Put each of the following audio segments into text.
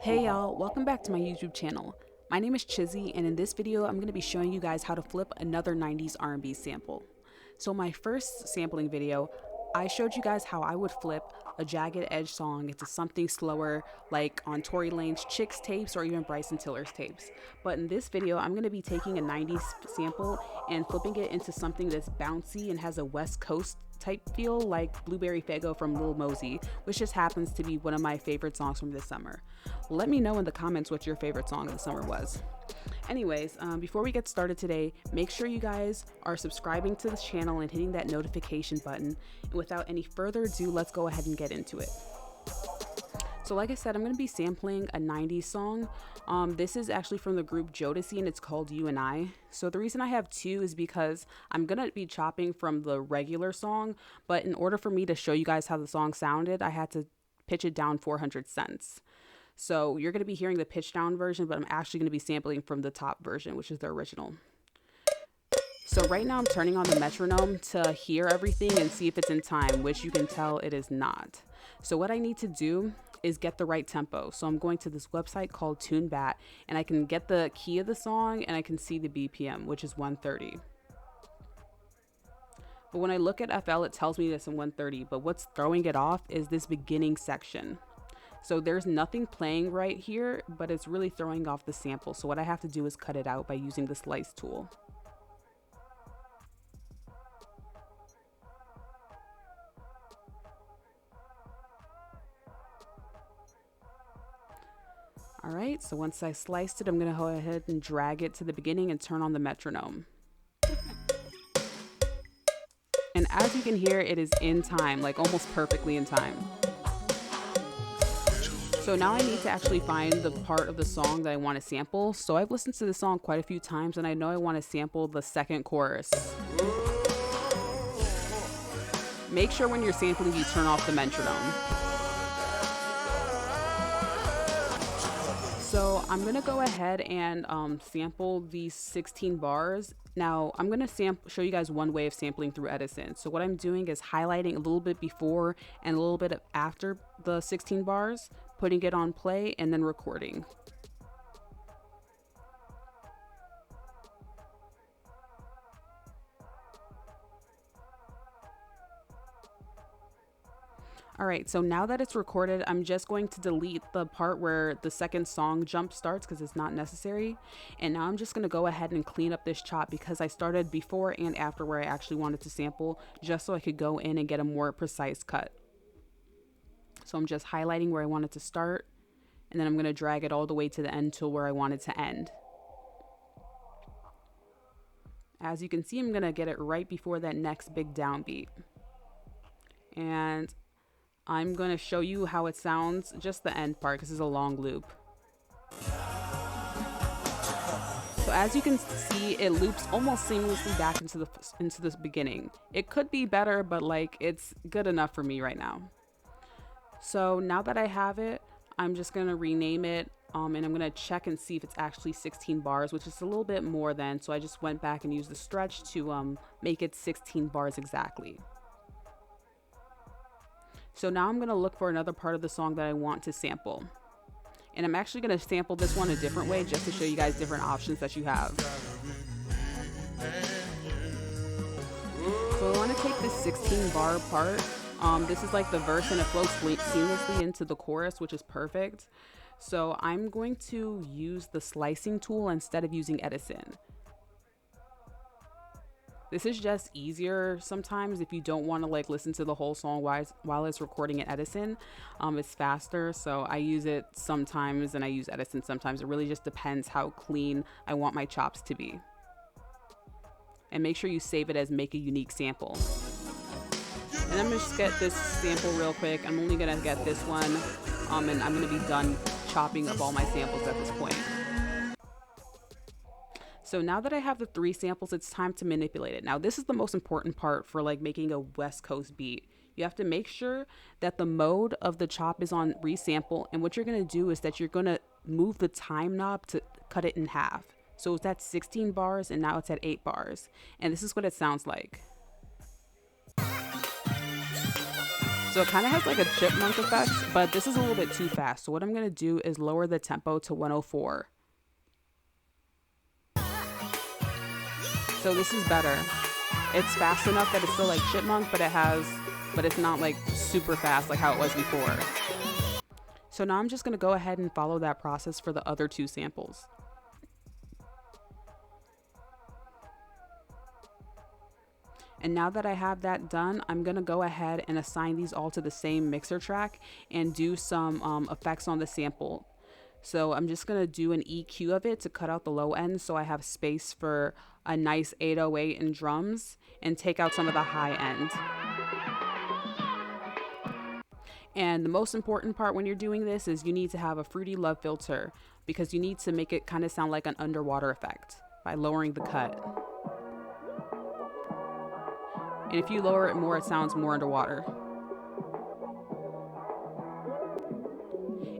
Hey y'all, welcome back to my YouTube channel. My name is Chizzy, and in this video I'm going to be showing you guys how to flip another 90s R&B sample. So my first sampling video, I showed you guys how I would flip a jagged edge song into something slower, like on Tory Lanez's Chixtapes or even Bryson tapes. But in this video, I'm going to be taking a 90s sample and flipping it into something that's bouncy and has a West Coast type feel, like Blueberry Faygo from Lil Mosey, which just happens to be one of my favorite songs from this summer. Let me know in the comments what your favorite song of the summer was. Anyways, before we get started today, make sure you guys are subscribing to this channel and hitting that notification button. And without any further ado, let's go ahead and get into it. So like I said, I'm going to be sampling a 90s song. This is actually from the group Jodeci, and it's called You and I. So the reason I have two is because I'm going to be chopping from the regular song, but in order for me to show you guys how the song sounded, I had to pitch it down 400 cents. So you're going to be hearing the pitch down version, but I'm actually going to be sampling from the top version, which is the original. So right now I'm turning on the metronome to hear everything and see if it's in time, which you can tell it is not. So what I need to do is get the right tempo. So I'm going to this website called cubeatz, and I can get the key of the song and I can see the BPM, which is 130. But when I look at FL, it tells me it's in 130, but what's throwing it off is this beginning section. So there's nothing playing right here, but it's really throwing off the sample. So what I have to do is cut it out by using the slice tool. All right, so once I sliced it, I'm gonna go ahead and drag it to the beginning and turn on the metronome. And as you can hear, it is in time, like almost perfectly in time. So now I need to actually find the part of the song that I want to sample. So I've listened to this song quite a few times, and I know I want to sample the second chorus. Make sure when you're sampling, you turn off the metronome. So I'm going to go ahead and sample these 16 bars. Now I'm going to show you guys one way of sampling through Edison. So what I'm doing is highlighting a little bit before and a little bit after the 16 bars, putting it on play, and then recording. All right, so now that it's recorded, I'm just going to delete the part where the second song jump starts because it's not necessary. And now I'm just going to go ahead and clean up this chop because I started before and after where I actually wanted to sample, just so I could go in and get a more precise cut. So I'm just highlighting where I wanted to start, and then I'm going to drag it all the way to the end to where I wanted to end. As you can see, I'm going to get it right before that next big downbeat. And I'm going to show you how it sounds, just the end part, because it's a long loop. So as you can see, it loops almost seamlessly back into this beginning. It could be better, but like it's good enough for me right now. So now that I have it, I'm just going to rename it, and I'm going to check and see if it's actually 16 bars, which is a little bit more than, so I just went back and used the stretch to make it 16 bars exactly. So now I'm going to look for another part of the song that I want to sample. And I'm actually going to sample this one a different way just to show you guys different options that you have. So I want to take this 16 bar part. This is like the verse, and it flows seamlessly into the chorus, which is perfect. So I'm going to use the slicing tool instead of using Edison. This is just easier sometimes if you don't want to like listen to the whole song while it's recording in Edison. It's faster, so I use it sometimes and I use Edison sometimes. It really just depends how clean I want my chops to be. And make sure you save it as make a unique sample. And I'm gonna just get this sample real quick. I'm only gonna get this one, and I'm gonna be done chopping up all my samples at this point. So now that I have the 3 samples, it's time to manipulate it. Now this is the most important part for like making a West Coast beat. You have to make sure that the mode of the chop is on resample, and what you're gonna do is that you're gonna move the time knob to cut it in half. So it's at 16 bars and now it's at 8 bars. And this is what it sounds like. So it kind of has like a chipmunk effect, but this is a little bit too fast. So what I'm going to do is lower the tempo to 104. So this is better. It's fast enough that it's still like chipmunk, but it's not like super fast like how it was before. So now I'm just going to go ahead and follow that process for the other two samples. And now that I have that done, I'm going to go ahead and assign these all to the same mixer track and do some effects on the sample. So I'm just going to do an EQ of it to cut out the low end so I have space for a nice 808 and drums and take out some of the high end. And the most important part when you're doing this is you need to have a Fruity Love filter because you need to make it kind of sound like an underwater effect by lowering the cut. And if you lower it more, it sounds more underwater.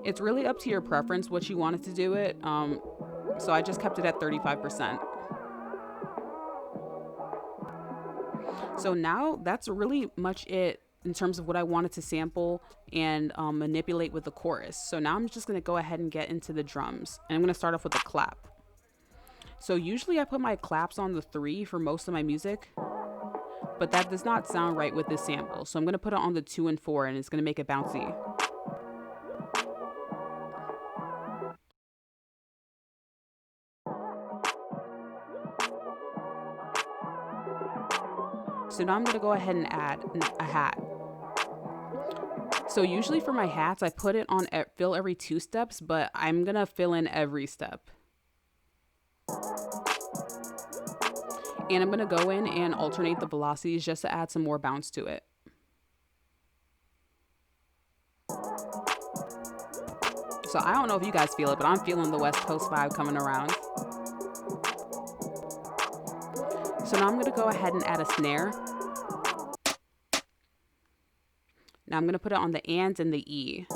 It's really up to your preference what you wanted to do it. So I just kept it at 35%. So now that's really much it in terms of what I wanted to sample and manipulate with the chorus. So now I'm just going to go ahead and get into the drums. And I'm going to start off with a clap. So usually I put my claps on the 3 for most of my music, but that does not sound right with this sample. So I'm going to put it on the 2 and 4 and it's going to make it bouncy. So now I'm going to go ahead and add a hat. So usually for my hats, I put it on fill every 2 steps, but I'm going to fill in every step. And I'm going to go in and alternate the velocities just to add some more bounce to it. So I don't know if you guys feel it, but I'm feeling the West Coast vibe coming around. So now I'm going to go ahead and add a snare. Now I'm going to put it on the and the E.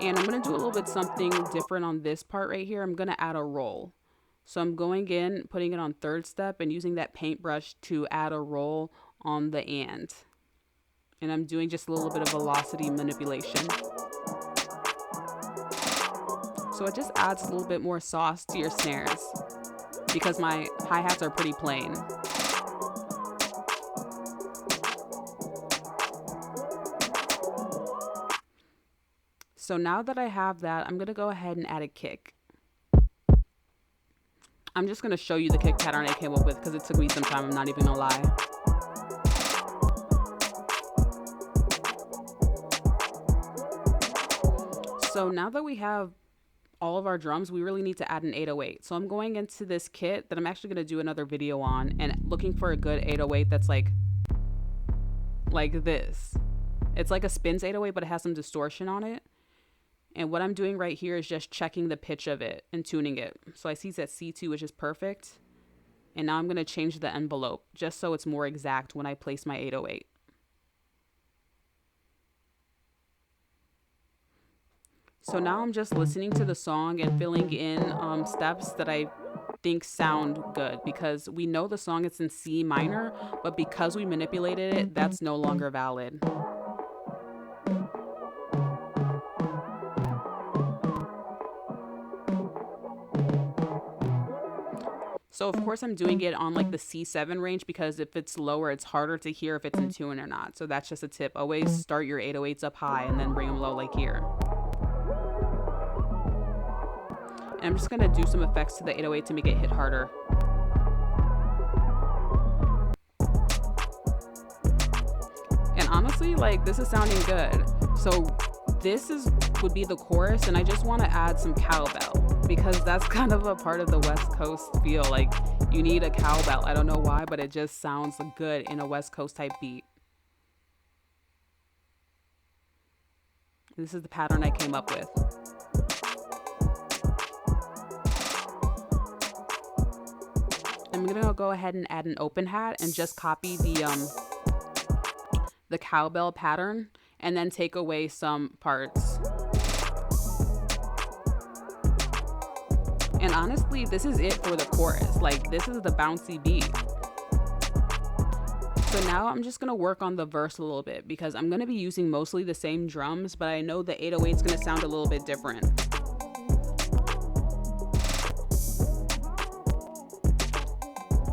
And I'm going to do a little bit something different on this part right here. I'm going to add a roll. So I'm going in, putting it on 3rd step and using that paintbrush to add a roll on the and. And I'm doing just a little bit of velocity manipulation. So it just adds a little bit more sauce to your snares because my hi-hats are pretty plain. So now that I have that, I'm going to go ahead and add a kick. I'm just going to show you the kick pattern I came up with because it took me some time, I'm not even going to lie. So now that we have all of our drums, we really need to add an 808. So I'm going into this kit that I'm actually going to do another video on and looking for a good 808 that's like this. It's like a Spins 808, but it has some distortion on it. And what I'm doing right here is just checking the pitch of it and tuning it. So I see it's at C2, which is perfect. And now I'm going to change the envelope just so it's more exact when I place my 808. So now I'm just listening to the song and filling in steps that I think sound good because we know the song is in C minor, but because we manipulated it, that's no longer valid. So of course I'm doing it on like the C7 range because if it's lower, it's harder to hear if it's in tune or not. So that's just a tip. Always start your 808s up high and then bring them low like here. And I'm just gonna do some effects to the 808 to make it hit harder. And honestly, like this is sounding good. So this would be the chorus and I just wanna add some cowbell because that's kind of a part of the West Coast feel. Like you need a cowbell. I don't know why, but it just sounds good in a West Coast type beat. This is the pattern I came up with. I'm gonna go ahead and add an open hat and just copy the cowbell pattern and then take away some parts. And honestly, this is it for the chorus. Like this is the bouncy beat. So now I'm just gonna work on the verse a little bit because I'm gonna be using mostly the same drums, but I know the 808 is gonna sound a little bit different.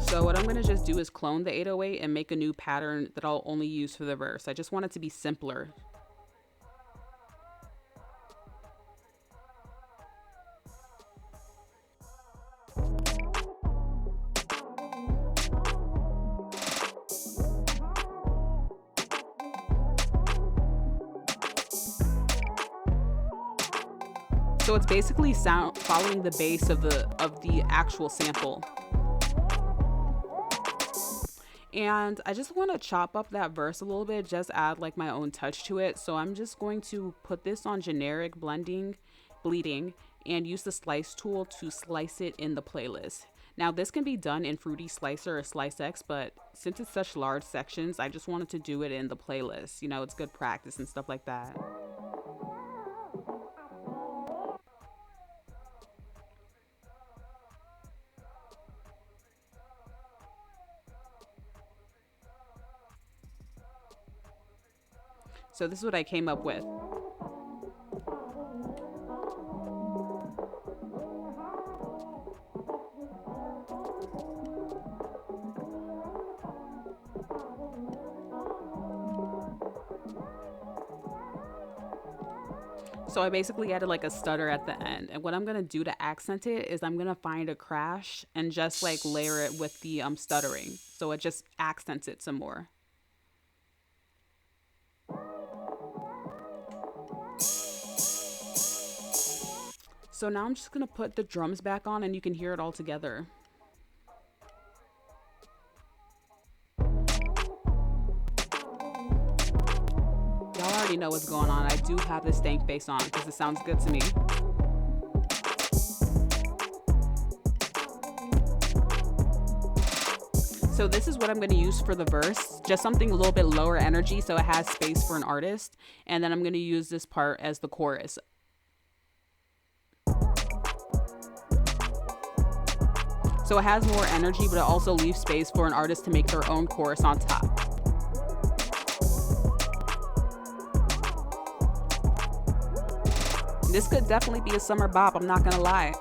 So what I'm gonna just do is clone the 808 and make a new pattern that I'll only use for the verse. I just want it to be simpler. So it's basically following the bass of the actual sample. And I just want to chop up that verse a little bit, just add like my own touch to it. So I'm just going to put this on generic bleeding, and use the slice tool to slice it in the playlist. Now this can be done in Fruity Slicer or Slice X, but since it's such large sections, I just wanted to do it in the playlist. You know, it's good practice and stuff like that. So this is what I came up with. So I basically added like a stutter at the end. And what I'm going to do to accent it is I'm going to find a crash and just like layer it with the stuttering. So it just accents it some more. So now I'm just going to put the drums back on and you can hear it all together. Y'all already know what's going on. I do have this stank bass on because it sounds good to me. So this is what I'm going to use for the verse, just something a little bit lower energy so it has space for an artist. And then I'm going to use this part as the chorus. So it has more energy, but it also leaves space for an artist to make their own chorus on top. This could definitely be a summer bop, I'm not gonna lie.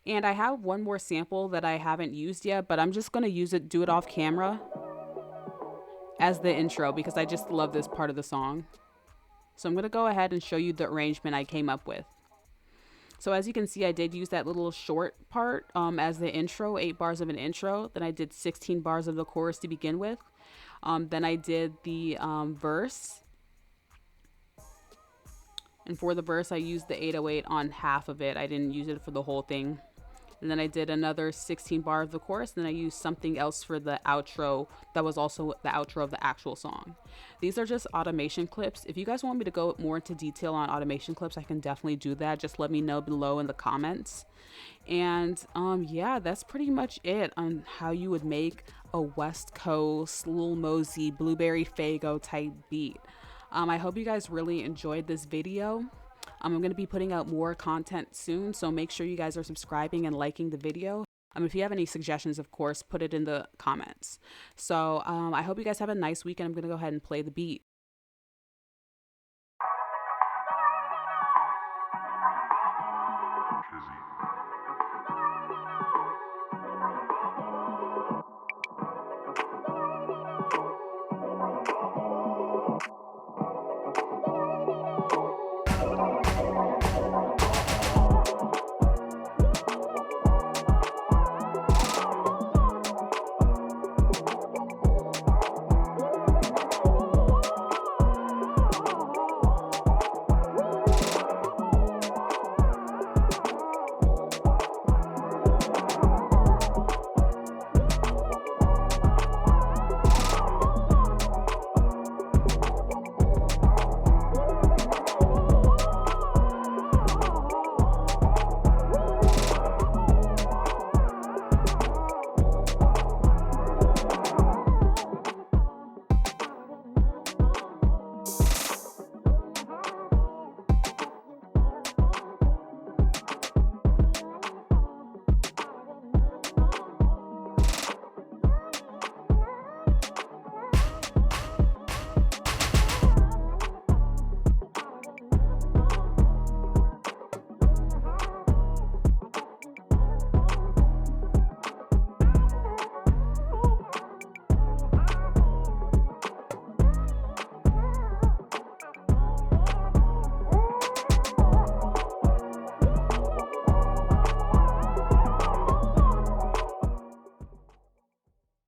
And I have one more sample that I haven't used yet, but I'm just gonna do it off camera as the intro because I just love this part of the song. So I'm gonna go ahead and show you the arrangement I came up with. So as you can see, I did use that little short part as the intro, 8 bars of an intro. Then I did 16 bars of the chorus to begin with. Then I did the verse. And for the verse, I used the 808 on half of it. I didn't use it for the whole thing. And then I did another 16 bar of the chorus. And then I used something else for the outro that was also the outro of the actual song. These are just automation clips. If you guys want me to go more into detail on automation clips, I can definitely do that. Just let me know below in the comments. And yeah, that's pretty much it on how you would make a West Coast Lil Mosey Blueberry Faygo type beat. I hope you guys really enjoyed this video. I'm going to be putting out more content soon, so make sure you guys are subscribing and liking the video. If you have any suggestions, of course, put it in the comments. So I hope you guys have a nice weekend. I'm going to go ahead and play the beat. Chizzy.